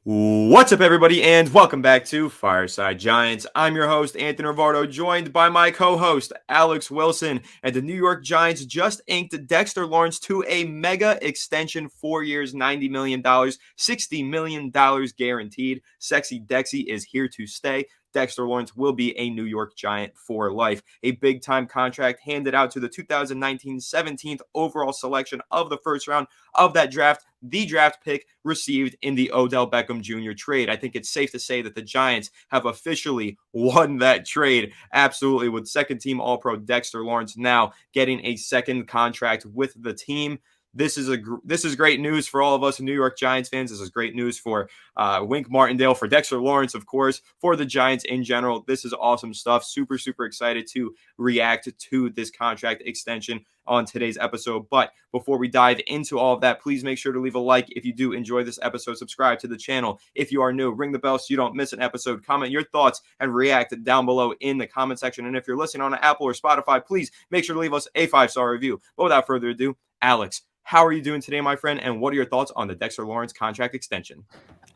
What's up, everybody, and welcome back to Fireside Giants. I'm your host, Anthony Rivardo, joined by my co-host, Alex Wilson, and the New York Giants just inked Dexter Lawrence to a mega extension, 4 years, $90 million, $60 million guaranteed. Sexy Dexy is here to stay. Dexter Lawrence will be a New York Giant for life. A big-time contract handed out to the 2019 17th overall selection of the first round of that draft, the draft pick received in the Odell Beckham Jr. trade. I think it's safe to say that the Giants have officially won that trade, absolutely, with second-team All-Pro Dexter Lawrence now getting a second contract with the team. This is great news for all of us New York Giants fans. This is great news for Wink Martindale, for Dexter Lawrence, of course, for the Giants in general. This is awesome stuff. Super, super excited to react to this contract extension on today's episode. But before we dive into all of that, please make sure to leave a like if you do enjoy this episode. Subscribe to the channel if you are new. Ring the bell so you don't miss an episode. Comment your thoughts and react down below in the comment section. And if you're listening on Apple or Spotify, please make sure to leave us a 5-star review. But without further ado, Alex, how are you doing today, my friend? And what are your thoughts on the Dexter Lawrence contract extension?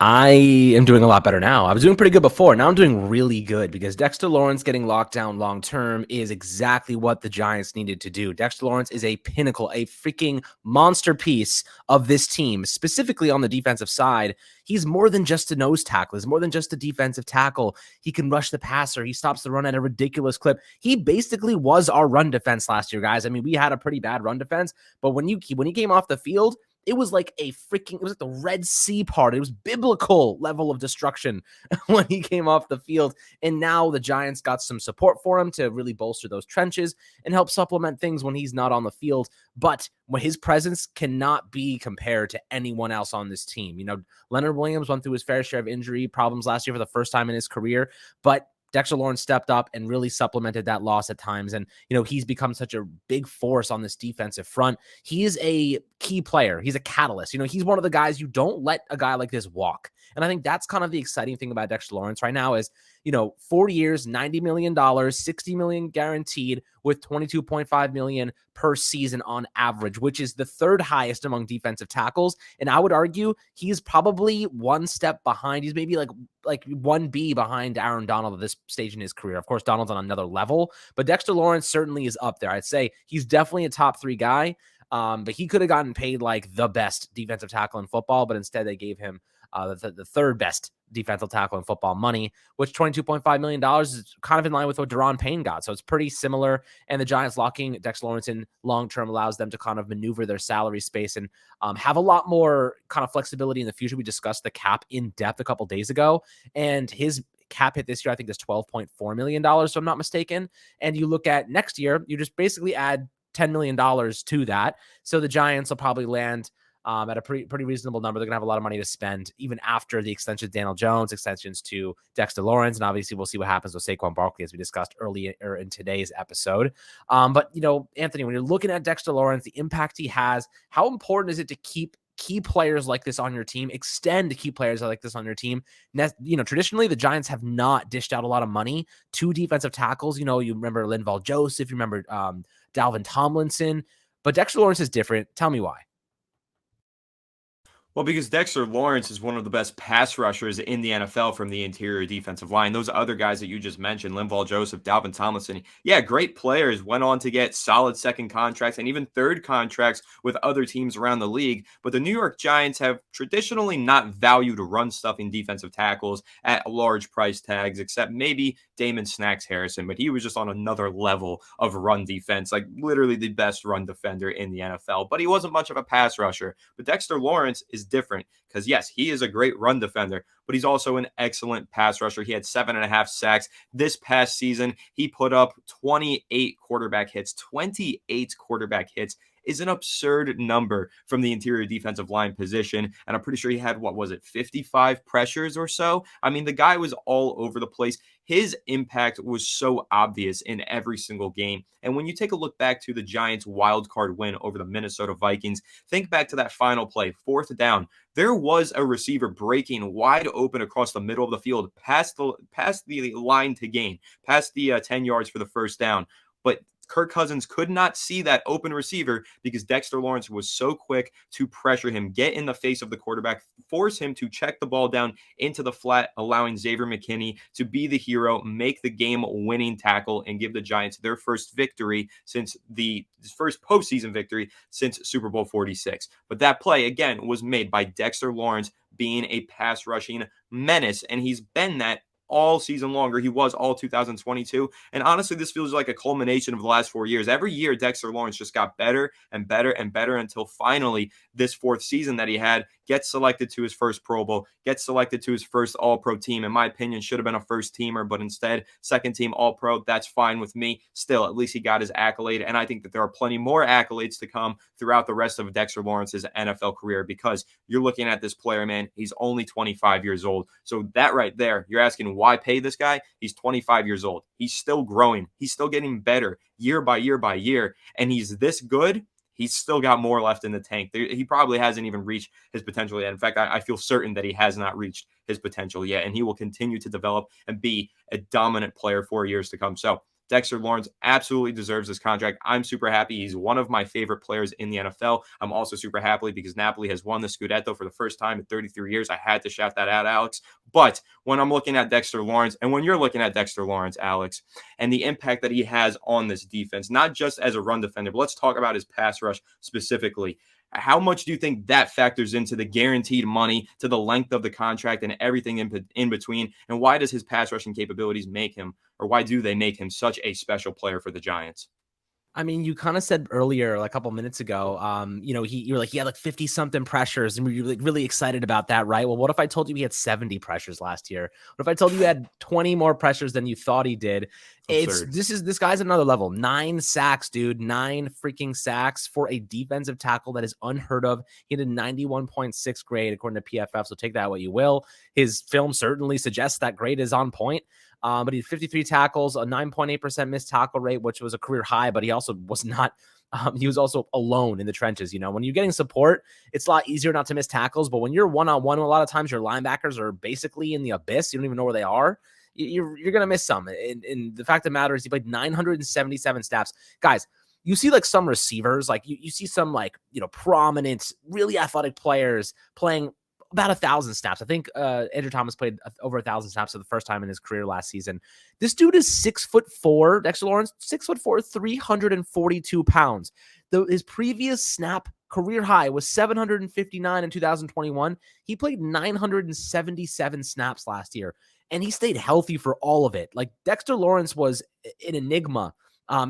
I am doing a lot better now. I was doing pretty good before. Now I'm doing really good because Dexter Lawrence getting locked down long-term is exactly what the Giants needed to do. Dexter Lawrence is a pinnacle, a freaking monster piece of this team, specifically on the defensive side. He's more than just a nose tackle. He's more than just a defensive tackle. He can rush the passer. He stops the run at a ridiculous clip. He basically was our run defense last year, guys. I mean, we had a pretty bad run defense, but when he came off the field, it was like it was like the Red Sea part. It was biblical level of destruction when he came off the field. And now the Giants got some support for him to really bolster those trenches and help supplement things when he's not on the field. But when his presence cannot be compared to anyone else on this team. You know, Leonard Williams went through his fair share of injury problems last year for the first time in his career, but Dexter Lawrence stepped up and really supplemented that loss at times. And, you know, he's become such a big force on this defensive front. He is a key player. He's a catalyst. You know, he's one of the guys you don't let a guy like this walk. And I think that's kind of the exciting thing about Dexter Lawrence right now is, you know, 40 years, $90 million, $60 million guaranteed with $22.5 million per season on average, which is the third highest among defensive tackles. And I would argue he's probably one step behind. He's maybe like 1B behind Aaron Donald at this stage in his career. Of course, Donald's on another level, but Dexter Lawrence certainly is up there. I'd say he's definitely a top 3 guy. But he could have gotten paid like the best defensive tackle in football, but instead they gave him the third best defensive tackle in football money, which $22.5 million is kind of in line with what Daron Payne got. So it's pretty similar. And the Giants locking Dexter Lawrence in long-term allows them to kind of maneuver their salary space and have a lot more kind of flexibility in the future. We discussed the cap in depth a couple days ago, and his cap hit this year, I think, is $12.4 million, so I'm not mistaken. And you look at next year, you just basically add $10 million to that. So the Giants will probably land at a pretty reasonable number. They're going to have a lot of money to spend even after the extensions, Daniel Jones, extensions to Dexter Lawrence. And obviously we'll see what happens with Saquon Barkley, as we discussed earlier in today's episode. But, you know, Anthony, when you're looking at Dexter Lawrence, the impact he has, how important is it to keep key players like this on your team, extend key players like this on your team? You know, traditionally the Giants have not dished out a lot of money to defensive tackles. You know, you remember Linval Joseph, you remember Dalvin Tomlinson, but Dexter Lawrence is different. Tell me why. Well, because Dexter Lawrence is one of the best pass rushers in the NFL from the interior defensive line. Those other guys that you just mentioned, Linval Joseph, Dalvin Tomlinson, yeah, great players, went on to get solid second contracts and even third contracts with other teams around the league. But the New York Giants have traditionally not valued run stuffing defensive tackles at large price tags, except maybe Damon Snacks Harrison. But he was just on another level of run defense, like literally the best run defender in the NFL. But he wasn't much of a pass rusher. But Dexter Lawrence is different because, yes, he is a great run defender, but he's also an excellent pass rusher. He had 7.5 sacks this past season. He put up 28 quarterback hits. 28 quarterback hits is an absurd number from the interior defensive line position. And I'm pretty sure he had, 55 pressures or so? I mean, the guy was all over the place. His impact was so obvious in every single game. And when you take a look back to the Giants' wild card win over the Minnesota Vikings, think back to that final play, 4th down. There was a receiver breaking wide open across the middle of the field, past the line to gain, past the 10 yards for the first down. But Kirk Cousins could not see that open receiver because Dexter Lawrence was so quick to pressure him, get in the face of the quarterback, force him to check the ball down into the flat, allowing Xavier McKinney to be the hero, make the game-winning tackle, and give the Giants their first victory since the first postseason victory since Super Bowl 46. But that play, again, was made by Dexter Lawrence being a pass rushing menace, and he's been that all season longer. He was all 2022. And honestly, this feels like a culmination of the last 4 years. Every year, Dexter Lawrence just got better and better and better until finally this fourth season that he had gets selected to his first Pro Bowl, gets selected to his first All-Pro team. In my opinion, should have been a first teamer, but instead, second team All-Pro. That's fine with me. Still, at least he got his accolade. And I think that there are plenty more accolades to come throughout the rest of Dexter Lawrence's NFL career, because you're looking at this player, man, he's only 25 years old. So that right there, you're asking, why pay this guy? He's 25 years old. He's still growing. He's still getting better year by year by year. And he's this good. He's still got more left in the tank. He probably hasn't even reached his potential yet. In fact, I feel certain that he has not reached his potential yet. And he will continue to develop and be a dominant player for years to come. So Dexter Lawrence absolutely deserves this contract. I'm super happy. He's one of my favorite players in the NFL. I'm also super happy because Napoli has won the Scudetto for the first time in 33 years. I had to shout that out, Alex. But when I'm looking at Dexter Lawrence, and when you're looking at Dexter Lawrence, Alex, and the impact that he has on this defense, not just as a run defender, but let's talk about his pass rush specifically. How much do you think that factors into the guaranteed money, to the length of the contract, and everything in between? And why does his pass rushing capabilities make him, or why do they make him such a special player for the Giants? I mean, you kind of said earlier, like a couple minutes ago, you were like, he had like 50 something pressures, and we were like really excited about that, right? Well, what if I told you he had 70 pressures last year? What if I told you he had 20 more pressures than you thought he did? This guy's another level. 9 sacks, dude. 9 freaking sacks for a defensive tackle. That is unheard of. He had a 91.6 grade according to PFF. So take that what you will. His film certainly suggests that grade is on point. But he had 53 tackles, a 9.8% missed tackle rate, which was a career high, but he also was not, he was also alone in the trenches. You know, when you're getting support, it's a lot easier not to miss tackles, but when you're one-on-one, a lot of times your linebackers are basically in the abyss. You don't even know where they are. You're going to miss some. And the fact of the matter is he played 977 snaps. Guys, you see like some receivers, like you see some like, prominent, really athletic players playing about 1,000 snaps. I think Andrew Thomas played over 1,000 snaps for the first time in his career last season. This dude is 6'4", Dexter Lawrence, 6'4", 342 pounds. His previous snap career high was 759 in 2021. He played 977 snaps last year, and he stayed healthy for all of it. Like, Dexter Lawrence was an enigma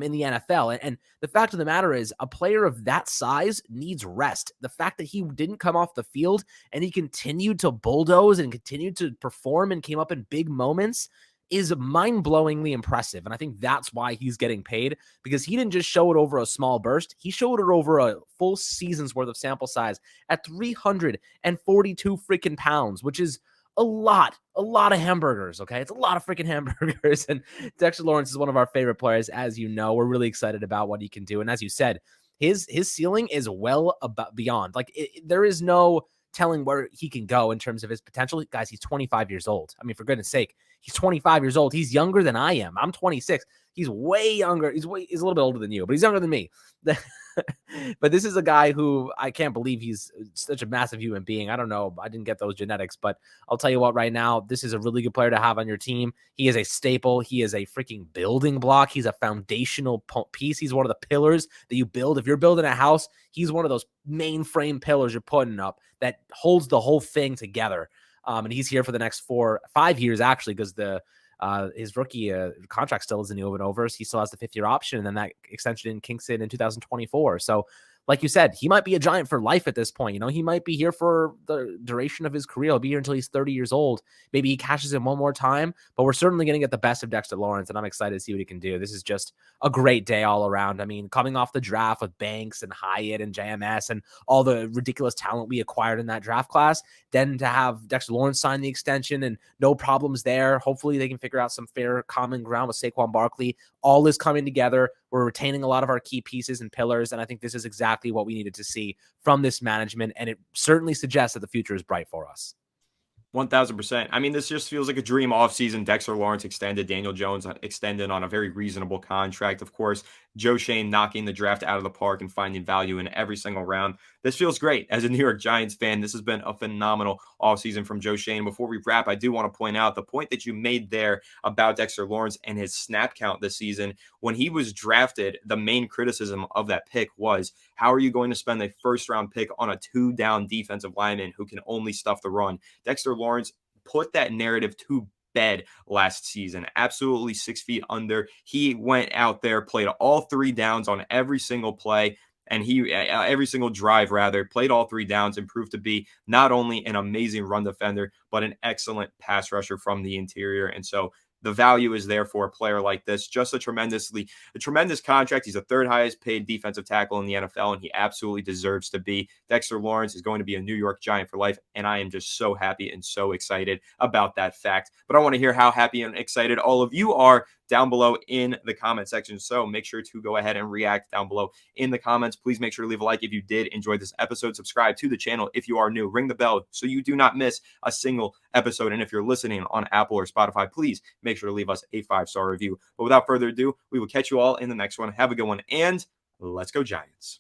in the NFL. And the fact of the matter is, a player of that size needs rest. The fact that he didn't come off the field and he continued to bulldoze and continued to perform and came up in big moments is mind-blowingly impressive. And I think that's why he's getting paid, because he didn't just show it over a small burst. He showed it over a full season's worth of sample size at 342 freaking pounds, which is a lot of hamburgers. Okay. It's a lot of freaking hamburgers. And Dexter Lawrence is one of our favorite players. As you know, we're really excited about what he can do. And as you said, his ceiling is well beyond, like, there is no telling where he can go in terms of his potential. Guys, he's 25 years old. I mean, for goodness sake, he's 25 years old. He's younger than I am. I'm 26. He's way younger. He's a little bit older than you, but he's younger than me. But this is a guy who I can't believe he's such a massive human being. I don't know. I didn't get those genetics, but I'll tell you what, right now, this is a really good player to have on your team. He is a staple. He is a freaking building block. He's a foundational piece. He's one of the pillars that you build. If you're building a house, he's one of those mainframe pillars you're putting up that holds the whole thing together. And he's here for the next 5 years, actually, because his rookie contract still isn't even over. So he still has the 5th-year option, and then that extension kicks in 2024. So, like you said, he might be a Giant for life at this point. He might be here for the duration of his career. He'll be here until he's 30 years old. Maybe he cashes in one more time, but we're certainly going to get the best of Dexter Lawrence, and I'm excited to see what he can do. This is just a great day all around. I mean, coming off the draft with Banks and Hyatt and JMS and all the ridiculous talent we acquired in that draft class, then to have Dexter Lawrence sign the extension and no problems there. Hopefully they can figure out some fair common ground with Saquon Barkley. All is coming together. We're retaining a lot of our key pieces and pillars, and I think this is exactly what we needed to see from this management, and it certainly suggests that the future is bright for us. 1000%. I mean, this just feels like a dream offseason. Dexter Lawrence extended, Daniel Jones extended on a very reasonable contract. Of course, Joe Shane knocking the draft out of the park and finding value in every single round. This feels great. As a New York Giants fan, this has been a phenomenal offseason from Joe Shane. Before we wrap, I do want to point out the point that you made there about Dexter Lawrence and his snap count this season. When he was drafted, the main criticism of that pick was, how are you going to spend a first round pick on a 2-down defensive lineman who can only stuff the run? Dexter Lawrence put that narrative to bed last season. Absolutely 6 feet under. He went out there, played all 3 downs on every single play. And he, every single drive, rather, played all 3 downs and proved to be not only an amazing run defender, but an excellent pass rusher from the interior. And so the value is there for a player like this. Just a tremendous contract. He's the 3rd highest paid defensive tackle in the NFL, and he absolutely deserves to be. Dexter Lawrence is going to be a New York Giant for life, and I am just so happy and so excited about that fact. But I want to hear how happy and excited all of you are down below in the comment section. So make sure to go ahead and react down below in the comments. Please make sure to leave a like if you did enjoy this episode. Subscribe to the channel if you are new. Ring the bell so you do not miss a single episode. And if you're listening on Apple or Spotify, please make sure to leave us a 5-star review. But without further ado, we will catch you all in the next one. Have a good one, and let's go Giants.